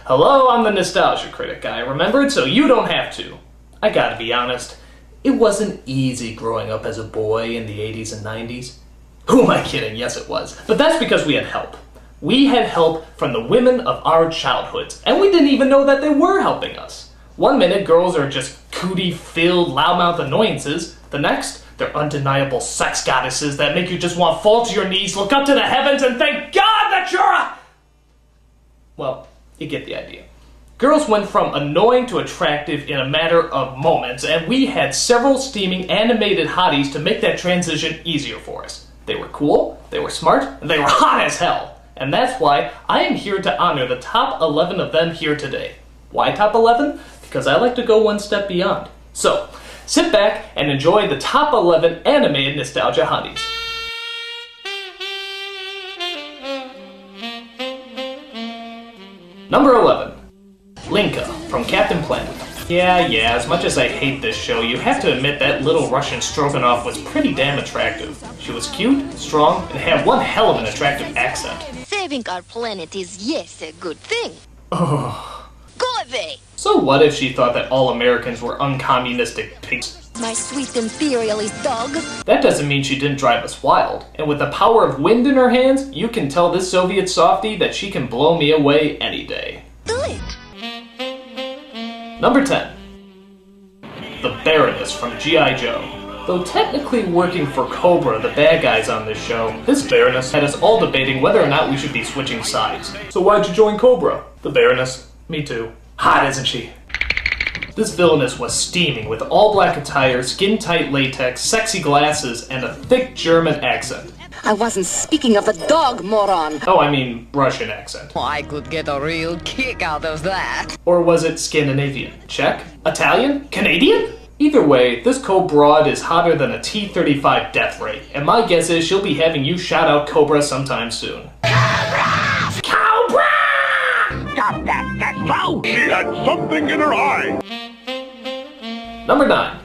Hello, I'm the Nostalgia Critic. I remembered so you don't have to. I gotta be honest, it wasn't easy growing up as a boy in the 80s and 90s. Who am I kidding? Yes, it was. But that's because we had help. We had help from the women of our childhoods, and we didn't even know that they were helping us. One minute, girls are just cootie-filled, loudmouth annoyances. The next, they're undeniable sex goddesses that make you just want to fall to your knees, look up to the heavens, and thank God that you're a... Well, you get the idea. Girls went from annoying to attractive in a matter of moments, and we had several steaming animated hotties to make that transition easier for us. They were cool, they were smart, and they were hot as hell. And that's why I am here to honor the top 11 of them here today. Why top 11? Because I like to go one step beyond. So, sit back and enjoy the top 11 animated nostalgia hotties. Number 11. Linka from Captain Planet. Yeah, as much as I hate this show, you have to admit that little Russian stroganoff was pretty damn attractive. She was cute, strong, and had one hell of an attractive accent. Saving our planet is, yes, a good thing. Oh. Go away! So what if she thought that all Americans were uncommunistic pigs? My sweet imperialist dog. That doesn't mean she didn't drive us wild. And with the power of wind in her hands, you can tell this Soviet softie that she can blow me away any day. Do it! Number 10. The Baroness from G.I. Joe. Though technically working for Cobra, the bad guys on this show, this Baroness had us all debating whether or not we should be switching sides. So why'd you join Cobra? The Baroness. Me too. Hot, isn't she? This villainess was steaming with all black attire, skin-tight latex, sexy glasses, and a thick German accent. I wasn't speaking of a dog, moron! Oh, I mean Russian accent. I could get a real kick out of that. Or was it Scandinavian? Czech? Italian? Canadian? Either way, this co-broad is hotter than a T-35 death ray, and my guess is she'll be having you shout out Cobra sometime soon. Cobra! Cobra! Stop that! That's low! She had something in her eye! Number 9.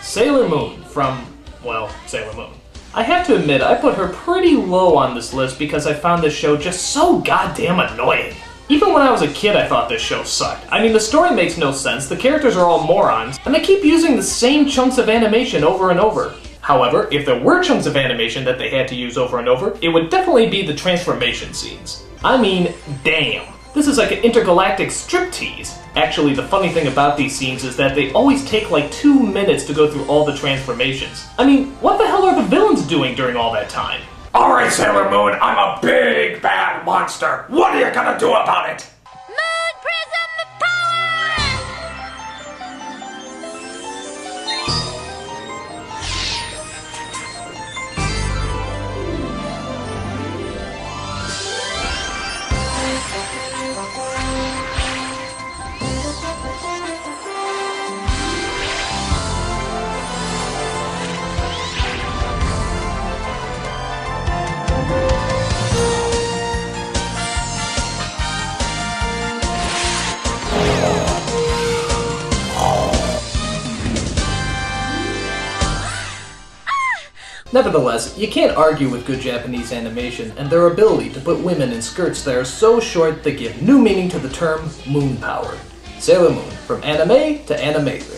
Sailor Moon from, well, Sailor Moon. I have to admit, I put her pretty low on this list because I found this show just so goddamn annoying. Even when I was a kid, I thought this show sucked. I mean, the story makes no sense, the characters are all morons, and they keep using the same chunks of animation over and over. However, if there were chunks of animation that they had to use over and over, it would definitely be the transformation scenes. I mean, damn. This is like an intergalactic striptease. Actually, the funny thing about these scenes is that they always take like 2 minutes to go through all the transformations. I mean, what the hell are the villains doing during all that time? Alright, Sailor Moon, I'm a big bad monster. What are you gonna do about it? Moon Prism power! Nevertheless, you can't argue with good Japanese animation and their ability to put women in skirts that are so short they give new meaning to the term moon power. Sailor Moon, from anime to animator.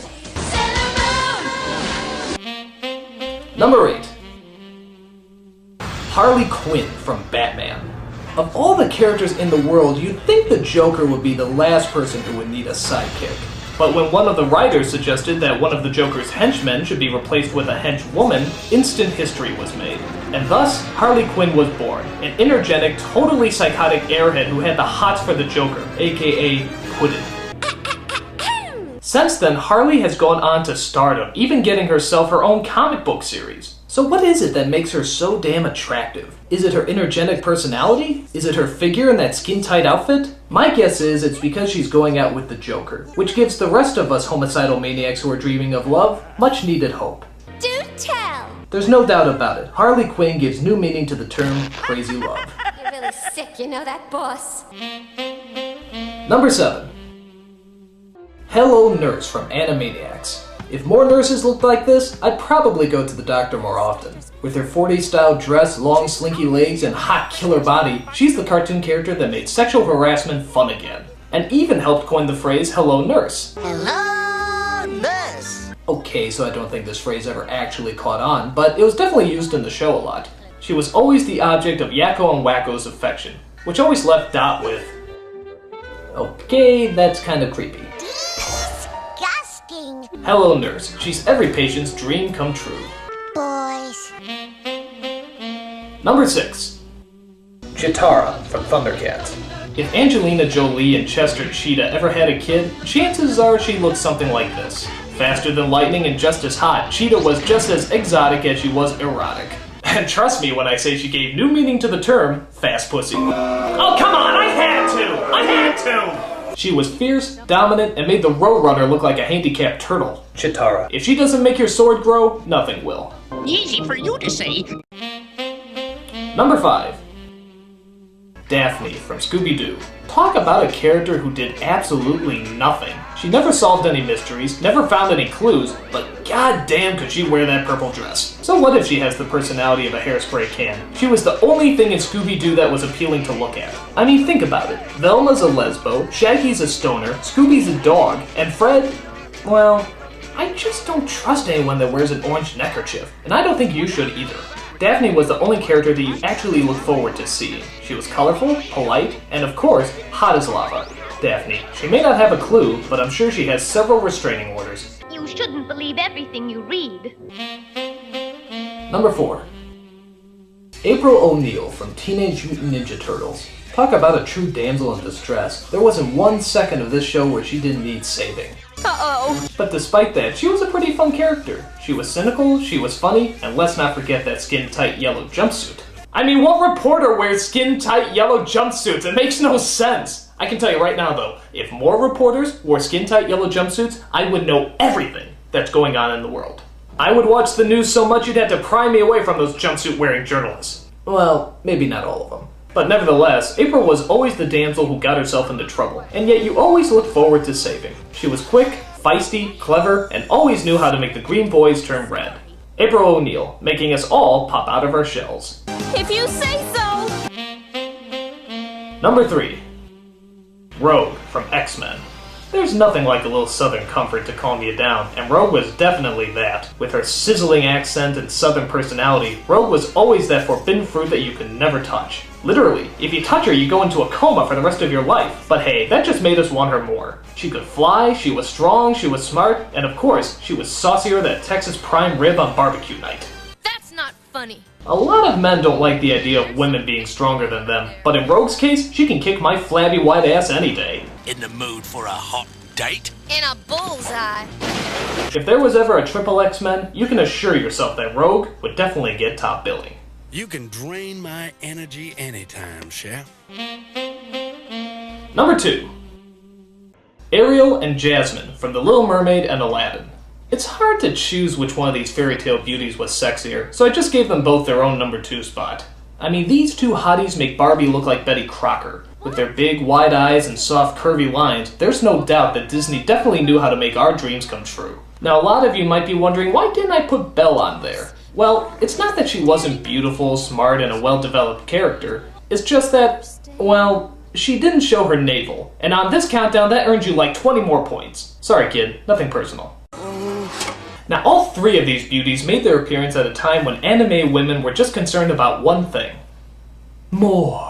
Number 8. Harley Quinn from Batman. Of all the characters in the world, you'd think the Joker would be the last person who would need a sidekick. But when one of the writers suggested that one of the Joker's henchmen should be replaced with a henchwoman, instant history was made. And thus, Harley Quinn was born, an energetic, totally psychotic airhead who had the hots for the Joker, aka Puddin'. Since then, Harley has gone on to stardom, even getting herself her own comic book series. So what is it that makes her so damn attractive? Is it her energetic personality? Is it her figure in that skin-tight outfit? My guess is it's because she's going out with the Joker, which gives the rest of us homicidal maniacs who are dreaming of love much needed hope. Do tell! There's no doubt about it. Harley Quinn gives new meaning to the term crazy love. You're really sick, you know that, boss? Number 7. Hello Nurse from Animaniacs. If more nurses looked like this, I'd probably go to the doctor more often. With her 40s style dress, long slinky legs, and hot killer body, she's the cartoon character that made sexual harassment fun again. And even helped coin the phrase, "Hello Nurse." Hello, nurse. Okay, so I don't think this phrase ever actually caught on, but it was definitely used in the show a lot. She was always the object of Yakko and Wacko's affection, which always left Dot with, okay, that's kinda creepy. Disgusting. Hello Nurse, she's every patient's dream come true. Boys. Number 6. Chitara from Thundercats. If Angelina Jolie and Chester Cheetah ever had a kid, chances are she looked something like this. Faster than lightning and just as hot, Cheetah was just as exotic as she was erotic. And trust me when I say she gave new meaning to the term, fast pussy. Oh come on, I had to! She was fierce, dominant, and made the Roadrunner look like a handicapped turtle. Chitara. If she doesn't make your sword grow, nothing will. Easy for you to say. Number 5. Daphne from Scooby-Doo. Talk about a character who did absolutely nothing. She never solved any mysteries, never found any clues, but goddamn could she wear that purple dress. So what if she has the personality of a hairspray can? She was the only thing in Scooby-Doo that was appealing to look at. I mean, think about it. Velma's a lesbo, Shaggy's a stoner, Scooby's a dog, and Fred, well, I just don't trust anyone that wears an orange neckerchief, and I don't think you should either. Daphne was the only character that you actually look forward to seeing. She was colorful, polite, and of course, hot as lava. Daphne. She may not have a clue, but I'm sure she has several restraining orders. You shouldn't believe everything you read. Number 4. April O'Neil from Teenage Mutant Ninja Turtles. Talk about a true damsel in distress. There wasn't 1 second of this show where she didn't need saving. Uh-oh. But despite that, she was a pretty fun character. She was cynical, she was funny, and let's not forget that skin-tight yellow jumpsuit. I mean, what reporter wears skin-tight yellow jumpsuits? It makes no sense. I can tell you right now though, if more reporters wore skin-tight yellow jumpsuits, I would know everything that's going on in the world. I would watch the news so much you'd have to pry me away from those jumpsuit-wearing journalists. Well, maybe not all of them. But nevertheless, April was always the damsel who got herself into trouble, and yet you always look forward to saving. She was quick, feisty, clever, and always knew how to make the green boys turn red. April O'Neil, making us all pop out of our shells. If you say so. Number 3. Rogue from X-Men. There's nothing like a little southern comfort to calm you down, and Rogue was definitely that. With her sizzling accent and southern personality, Rogue was always that forbidden fruit that you could never touch. Literally, if you touch her, you go into a coma for the rest of your life. But hey, that just made us want her more. She could fly, she was strong, she was smart, and of course, she was saucier than Texas prime rib on barbecue night. That's not funny. A lot of men don't like the idea of women being stronger than them, but in Rogue's case, she can kick my flabby white ass any day. In the mood for a hot date? In a bullseye. If there was ever a triple X-Men, you can assure yourself that Rogue would definitely get top billing. You can drain my energy anytime, Chef. Number 2. Ariel and Jasmine from The Little Mermaid and Aladdin. It's hard to choose which one of these fairy tale beauties was sexier, so I just gave them both their own number 2 spot. I mean, these two hotties make Barbie look like Betty Crocker. With their big, wide eyes and soft, curvy lines, there's no doubt that Disney definitely knew how to make our dreams come true. Now, a lot of you might be wondering, why didn't I put Belle on there? Well, it's not that she wasn't beautiful, smart, and a well-developed character. It's just that, well, she didn't show her navel. And on this countdown, that earned you like 20 more points. Sorry, kid, nothing personal. Now, all 3 of these beauties made their appearance at a time when anime women were just concerned about one thing. More.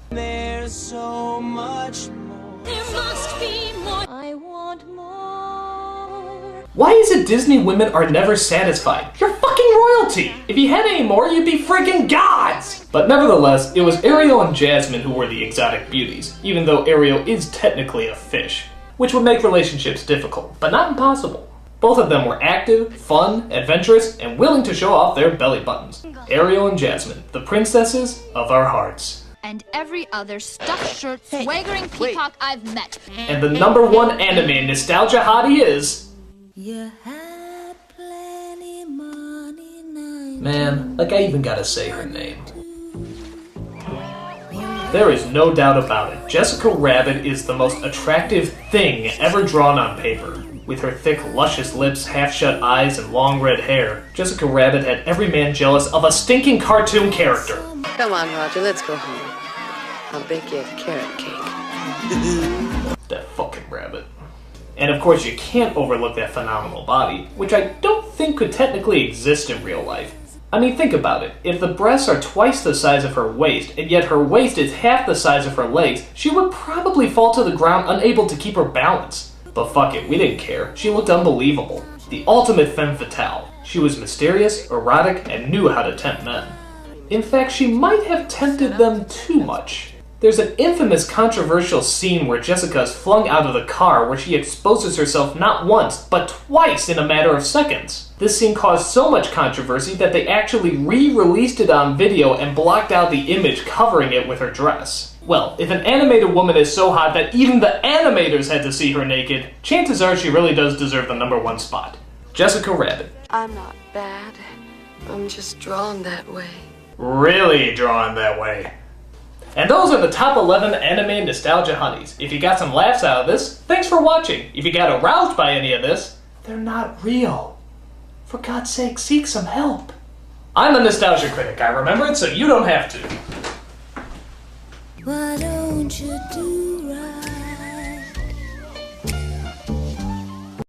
There's so much more. There must be more. I want more. Why is it Disney women are never satisfied? You're fucking royalty! If you had any more, you'd be freaking gods! But nevertheless, it was Ariel and Jasmine who were the exotic beauties, even though Ariel is technically a fish, which would make relationships difficult, but not impossible. Both of them were active, fun, adventurous, and willing to show off their belly buttons. Ariel and Jasmine, the princesses of our hearts. And every other stuffed shirt, swaggering peacock I've met. And the number 1 anime nostalgia hottie is... You had plenty money now. Man, like I even gotta say her name. There is no doubt about it, Jessica Rabbit is the most attractive thing ever drawn on paper. With her thick, luscious lips, half-shut eyes, and long red hair, Jessica Rabbit had every man jealous of a stinking cartoon character. Come on, Roger, let's go home. I'll bake you a carrot cake. That fucking rabbit. And of course you can't overlook that phenomenal body, which I don't think could technically exist in real life. I mean, think about it. If the breasts are twice the size of her waist, and yet her waist is half the size of her legs, she would probably fall to the ground unable to keep her balance. But fuck it, we didn't care. She looked unbelievable. The ultimate femme fatale. She was mysterious, erotic, and knew how to tempt men. In fact, she might have tempted them too much. There's an infamous controversial scene where Jessica is flung out of the car where she exposes herself not once, but twice in a matter of seconds. This scene caused so much controversy that they actually re-released it on video and blocked out the image covering it with her dress. Well, if an animated woman is so hot that even the animators had to see her naked, chances are she really does deserve the #1 spot. Jessica Rabbit. I'm not bad. I'm just drawn that way. Really drawn that way. And those are the top 11 anime nostalgia honeys. If you got some laughs out of this, thanks for watching. If you got aroused by any of this, they're not real. For God's sake, seek some help. I'm a nostalgia critic. I remember it so you don't have to. Why don't you do right?